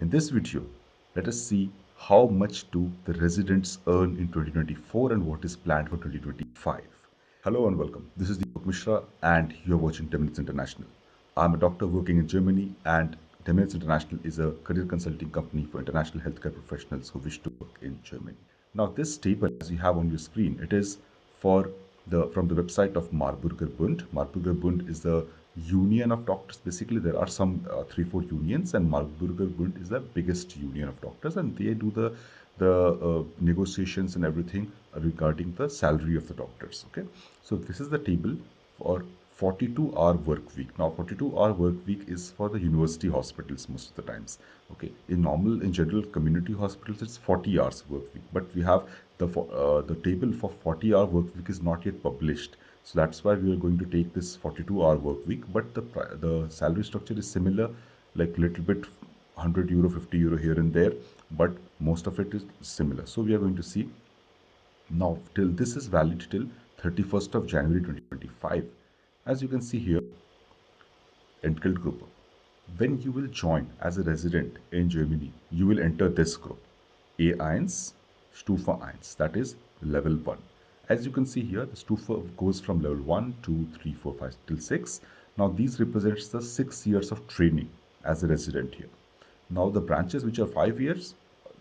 In this video, let us see how much do the residents earn in 2024 and what is planned for 2025. Hello and welcome. This is Deepak Mishra and you're watching DMiNetz International. I'm a doctor working in Germany and DMiNetz International is a career consulting company for international healthcare professionals who wish to work in Germany. Now this table as you have on your screen, it is for from the website of Marburger Bund. Marburger Bund is the union of doctors. Basically, there are some 3-4 unions, and Marburger Bund is the biggest union of doctors, and they do the negotiations and everything regarding the salary of the doctors. Okay, so this is the table for 42-hour work week. Now 42-hour work week is for the university hospitals most of the times. Okay, in general community hospitals it's 40 hours work week, but we have the table for 40-hour work week is not yet published, so that's why we are going to take this 42-hour work week, but the salary structure is similar, like little bit 100 euro, 50 euro here and there, but most of it is similar. So we are going to see now till this is valid till 31st of January 2025. As you can see here, Entgelt group. When you will join as a resident in Germany, you will enter this group, A1, Stufe 1, that is level 1. As you can see here, the Stufe goes from level 1, 2, 3, 4, 5 till 6. Now these represents the 6 years of training as a resident here. Now the branches which are 5 years,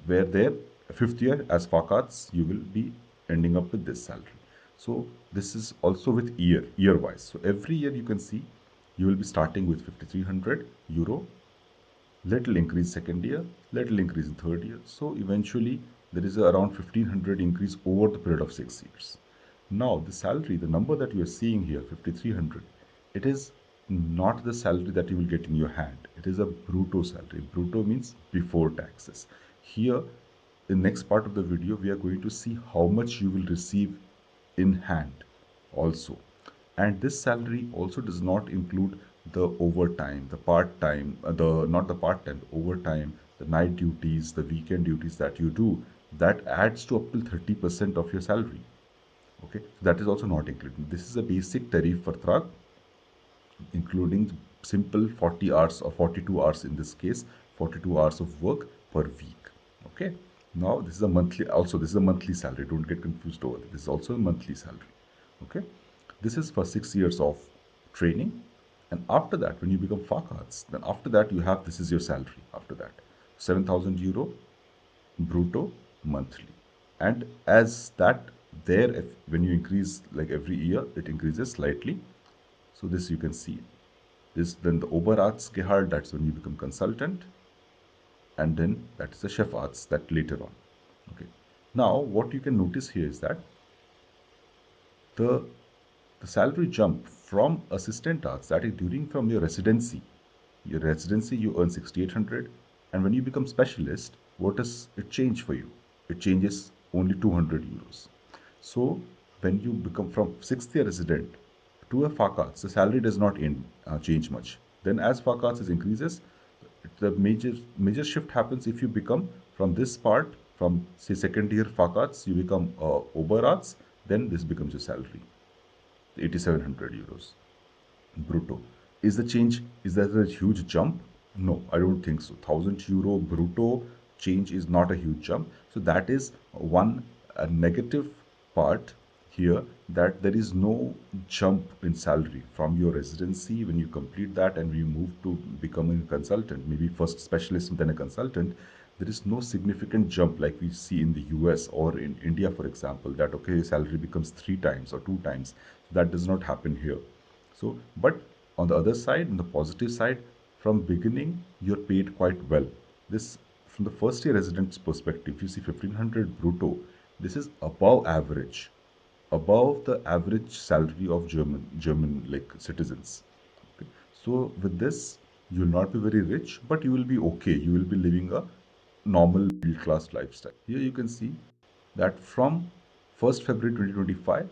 where there 5th year as Facats, you will be ending up with this salary. So this is also with year wise. So every year you can see you will be starting with 5300 euro, little increase second year, little increase in third year. So eventually there is around 1500 increase over the period of 6 years. Now the salary, the number that you are seeing here, 5300, it is not the salary that you will get in your hand. It is a brutto salary. Brutto means before taxes. Here, in next part of the video, we are going to see how much you will receive in hand also. And this salary also does not include the overtime, the part-time, not the part-time, the overtime, the night duties, the weekend duties that you do. That adds to up to 30% of your salary. Okay, so that is also not included. This is a basic tariff for Thrag, including simple 40 hours or 42 hours in this case, 42 hours of work per week. Okay, now this is a monthly, also this is a monthly salary, don't get confused over this is also a monthly salary. Okay, this is for 6 years of training, and after that when you become Facats, then after that you have, this is your salary after that, 7,000 euro brutto monthly. And as that there, if when you increase like every year it increases slightly. So this you can see is then the Oberarztgehalt, that's when you become consultant, and then that is the Chefarzt, that later on. Okay, now what you can notice here is that the the salary jump from assistant arts, that is during from your residency you earn 6800, and when you become specialist, what does it change for you? It changes only 200 euros. So when you become from 6th year resident to a Facats, the salary does not change much. Then as Facats is increases, the major shift happens if you become from this part, from say second year Facats, you become Oberarts, then this becomes your salary, 8700 euros brutto. Is the change, is that a huge jump? No, I don't think so. 1000 euro brutto change is not a huge jump. So that is one negative part here, that there is no jump in salary from your residency when you complete that and you move to becoming a consultant, maybe first specialist and then a consultant. There is no significant jump like we see in the US or in India, for example, that okay, salary becomes 3 times or 2 times. That does not happen here. So, but on the other side, on the positive side, from beginning, you're paid quite well. This, from the first year resident's perspective, you see 1500 brutto, this is above the average salary of German like citizens. Okay. So with this, you will not be very rich, but you will be okay. You will be living a normal middle class lifestyle. Here you can see that from 1st February 2025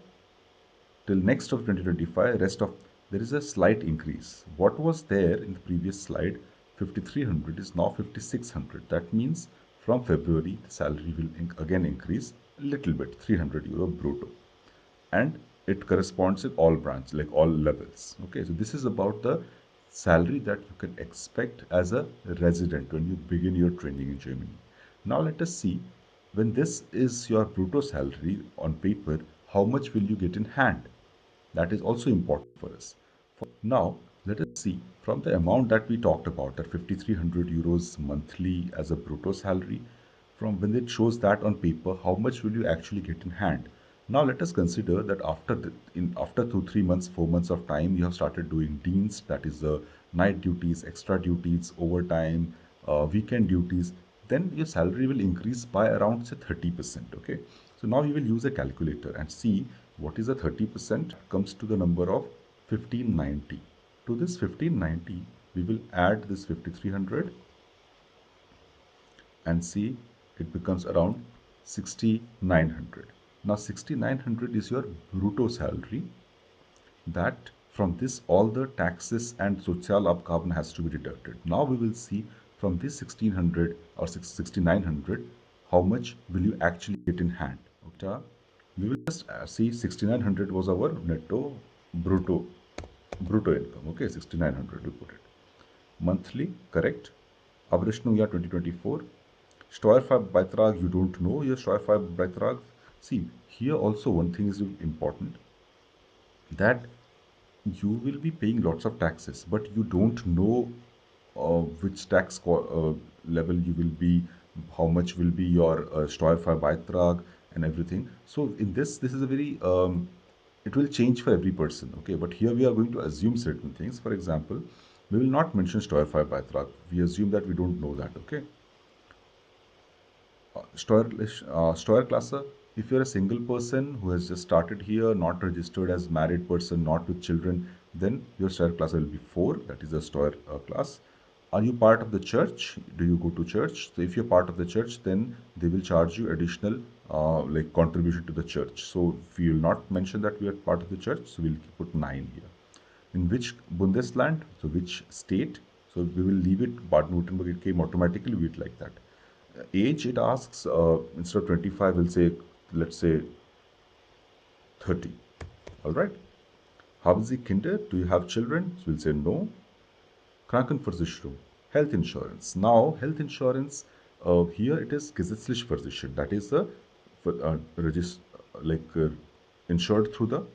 till next of 2025, rest of, there is a slight increase. What was there in the previous slide, 5300 is now 5600. That means from February the salary will again increase a little bit, 300 euro brutto, and it corresponds with all branches, like all levels. Okay, so this is about the salary that you can expect as a resident when you begin your training in Germany. Now let us see, when this is your brutto salary on paper, how much will you get in hand? That is also important for us. Now, let us see from the amount that we talked about, that 5,300 euros monthly as a brutto salary, from when it shows that on paper, how much will you actually get in hand? Now, let us consider that after 2, 3 months, 4 months of time, you have started doing deans, that is the night duties, extra duties, overtime, weekend duties. Then your salary will increase by around say 30%. Okay, so now you will use a calculator and see what is the 30%, comes to the number of 1590. To this 1590, we will add this 5300 and see it becomes around 6900. Now 6900 is your brutto salary, that from this all the taxes and social abgaben has to be deducted. Now we will see from this 1600 or 6900 how much will you actually get in hand. Okay, we will just see 6900 was our netto brutto income. Okay, 6900 we put it monthly, correct. Abrechnung Jahr 2024. Steuerbeitrag, you don't know your Steuerbeitrag. See, here also one thing is important, that you will be paying lots of taxes, but you don't know which level you will be, how much will be your Steuerbeitrag and everything. So in this is a very it will change for every person. Okay, but here we are going to assume certain things. For example, we will not mention Steuerbeitrag. We assume that we don't know that. Okay, Steuerklasse, if you're a single person who has just started here, not registered as married person, not with children, then your Steuerklasse will be 4, that is a Steuer class. Are you part of the church? Do you go to church? So if you're part of the church, then they will charge you additional like contribution to the church. So we will not mention that we are part of the church, so we'll put 9 here. In which Bundesland, so which state, so we will leave it Baden-Württemberg, it came automatically, we it like that. Age, it asks, instead of 25, we'll say, let's say 30. All right. Haben Sie Kinder? Do you have children? So we'll say no. Krankenversicherung, health insurance. Now, health insurance, here it is gesetzlich versichert. That is the like insured through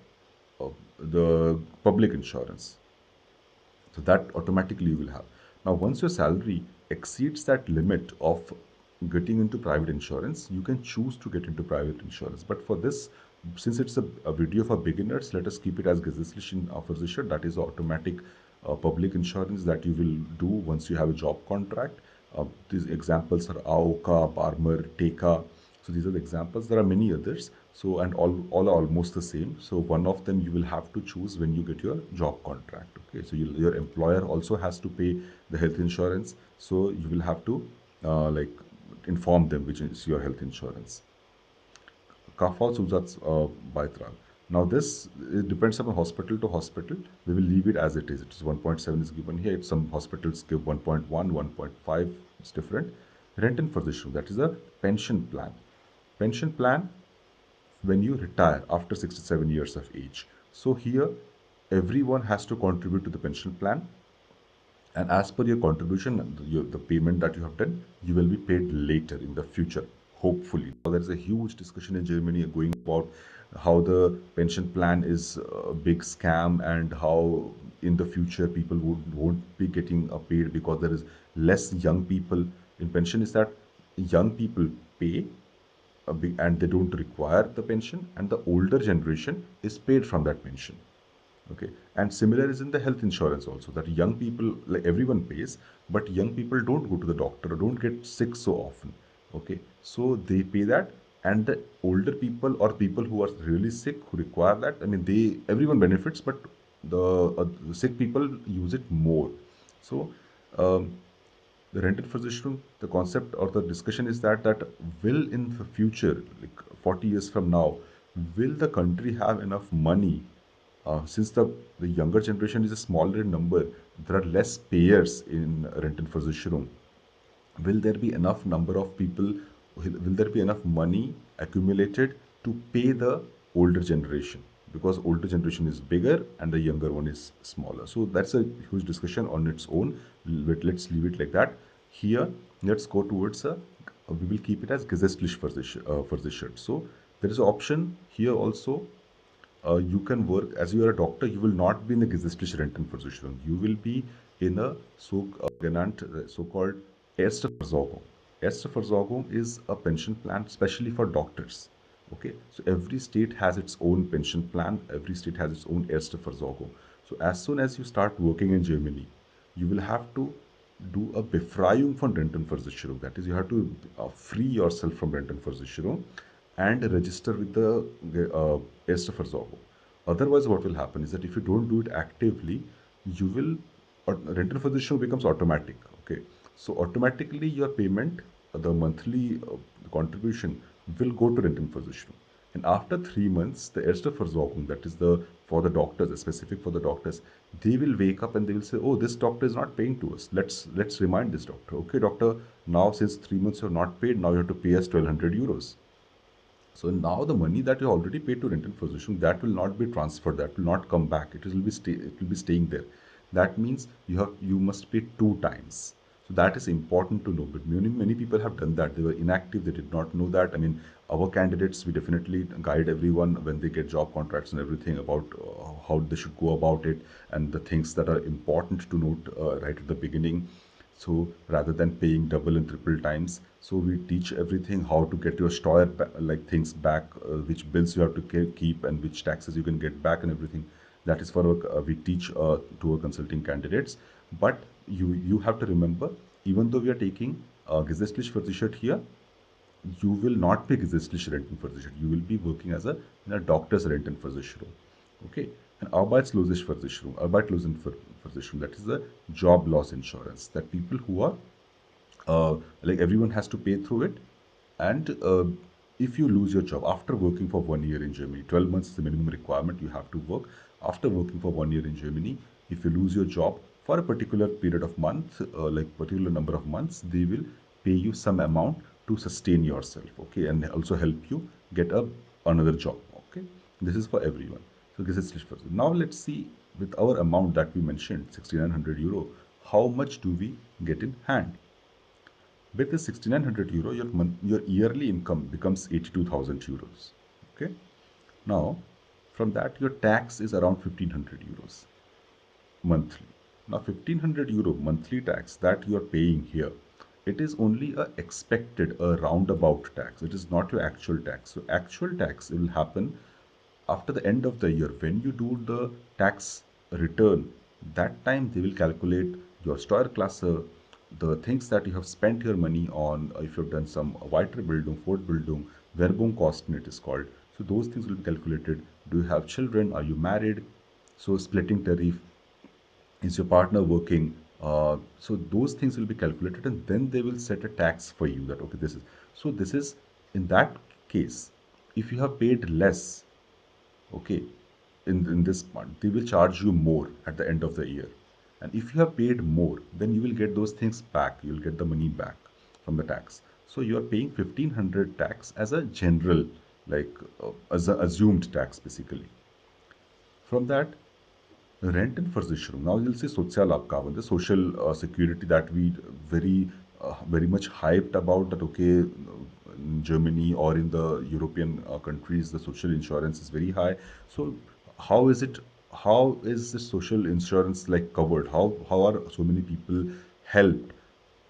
the public insurance. So that automatically you will have. Now, once your salary exceeds that limit of getting into private insurance, you can choose to get into private insurance. But for this, since it's a video for beginners, let us keep it as gesetzlichen Versicherung. That is automatic public insurance that you will do once you have a job contract. These examples are AOKA, Barmer, TEKA. So these are the examples. There are many others. So and all are almost the same. So one of them you will have to choose when you get your job contract. Okay. So your employer also has to pay the health insurance. So you will have to like inform them which is your health insurance. Beitrag. Now this, it depends upon hospital to hospital. We will leave it as it is. It is 1.7 is given here. Some hospitals give 1.1, 1.5. It's different. Rentenversicherung, that is a pension plan. Pension plan when you retire after 67 years of age. So here everyone has to contribute to the pension plan, and as per your contribution, the payment that you have done, you will be paid later in the future, hopefully. Now, there is a huge discussion in Germany going about how the pension plan is a big scam, and how in the future people won't be getting paid because there is less young people in pension. Is that young people pay and they don't require the pension, and the older generation is paid from that pension. Okay, and similar is in the health insurance also, that young people, like everyone pays, but young people don't go to the doctor or don't get sick so often. Okay, so they pay that, and the older people or people who are really sick who require that, I mean, they everyone benefits, but the sick people use it more. So um, the rented physician, the concept or the discussion is that will in the future, like 40 years from now, will the country have enough money, since the younger generation is a smaller in number, there are less payers in rented physician. Will there be enough number of people, will there be enough money accumulated to pay the older generation? because older generation is bigger and the younger one is smaller. So that's a huge discussion on its own. But let's leave it like that. Here, let's go towards a. We will keep it as gesetzlich versichert. So there is an option here also. You can work as you are a doctor. You will not be in the gesetzliche Rentenversicherung. You will be in a so-called Erste Versorgung. Erste Versorgung is a pension plan, especially for doctors. Okay, so every state has its own pension plan. Every state has its own Erste Versorgung. So as soon as you start working in Germany, you will have to do a Befreiung von Rentenversicherung. That is, you have to free yourself from Rentenversicherung and register with the Erste Versorgung. Otherwise, what will happen is that if you don't do it actively, you will Rentenversicherung becomes automatic. Okay, so automatically your payment, the monthly contribution, will go to Rentenversicherung. And after 3 months, the Erste Versorgung, that is the for the doctors, specific for the doctors, they will wake up and they will say, "Oh, this doctor is not paying to us. Let's remind this doctor. Okay, doctor, now since 3 months you have not paid, now you have to pay us 1,200 euros." So now the money that you already paid to rental physician, that will not be transferred. That will not come back. It will be staying there. That means you must pay two times. So that is important to know. But many people have done that. They were inactive. They did not know that. I mean, our candidates, we definitely guide everyone when they get job contracts and everything about how they should go about it and the things that are important to note right at the beginning. So rather than paying double and triple times, so we teach everything how to get your like things back, which bills you have to keep and which taxes you can get back and everything. That is for we teach to our consulting candidates. But you have to remember, even though we are taking gesetzlich versichert here, you will not be gesetzlich Rentenversicherung. You will be working as in a doctor's Rentenversicherung. Okay. And Arbeitslosenversicherung, that is the job loss insurance. That people who are like everyone has to pay through it. And if you lose your job after working for 1 year in Germany, 12 months is the minimum requirement you have to work. After working for 1 year in Germany, if you lose your job for a particular period of months, like particular number of months, they will pay you some amount to sustain yourself. Okay, and also help you get another job. Okay, this is for everyone. So this is now let's see with our amount that we mentioned, 6,900 euro, how much do we get in hand? With the 6,900 euro, your yearly income becomes 82,000 euros. Okay. Now, from that, your tax is around 1,500 euros monthly. Now, 1,500 euro monthly tax that you are paying here, it is only a expected, a roundabout tax. It is not your actual tax. So, actual tax will happen after the end of the year. When you do the tax return, that time they will calculate your Steuerklasse, the things that you have spent your money on. If you've done some Weiterbildung, Fortbildung, Werbungkosten it is called. So those things will be calculated. Do you have children? Are you married? So splitting tariff, is your partner working? So those things will be calculated, and then they will set a tax for you. That okay, this is in that case. If you have paid less, okay, in this month, they will charge you more at the end of the year. And if you have paid more, then you will get those things back. You will get the money back from the tax. So you are paying 1,500 tax as a general, like as a assumed tax basically. From that, rent and versicherung. Now you'll see Sozialabgaben, the social security that we very much hyped about. That okay, in Germany or in the European countries, the social insurance is very high. So how is it? How is the social insurance like covered? How are so many people helped?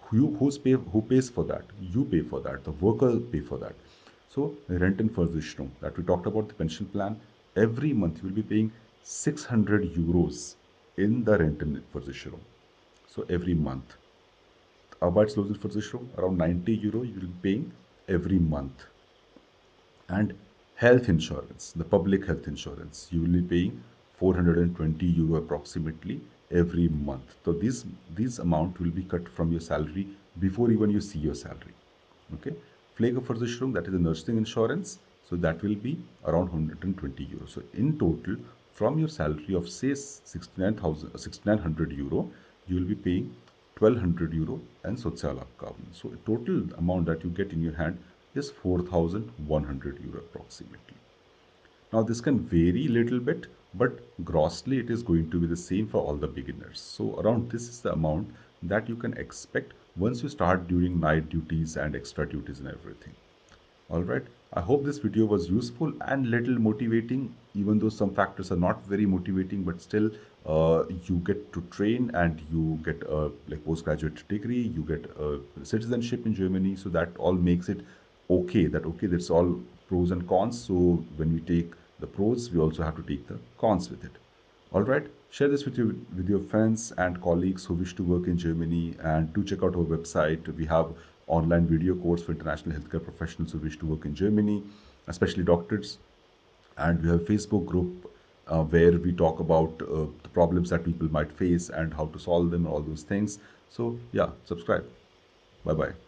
Who pays for that? You pay for that. The worker pay for that. So rent and versicherung that we talked about, the pension plan, every month you will be paying 600 euros in the rent and versicherung. So every month. Arbeitslosenversicherung, around 90 euro you will be paying every month. And health insurance, the public health insurance, you will be paying 420 euro approximately every month. So these amount will be cut from your salary before even you see your salary. Okay, Pflegeversicherung, that is the nursing insurance, so that will be around 120 euros. So in total, from your salary of say 69,6,900 euro, you will be paying 1,200 euro and Sozialabgaben. So total amount that you get in your hand is 4,100 euro approximately. Now this can vary little bit, but grossly it is going to be the same for all the beginners. So around this is the amount that you can expect once you start doing night duties and extra duties and everything. All right. I hope this video was useful and little motivating, even though some factors are not very motivating, but still you get to train and you get a like postgraduate degree, you get a citizenship in Germany. So that all makes it okay. That okay, that's all pros and cons. So when we take the pros, we also have to take the cons with it. All right. Share this with your friends and colleagues who wish to work in Germany, and do check out our website. We have online video course for international healthcare professionals who wish to work in Germany, especially doctors. And we have a Facebook group where we talk about the problems that people might face and how to solve them, all those things. So yeah, subscribe. Bye bye.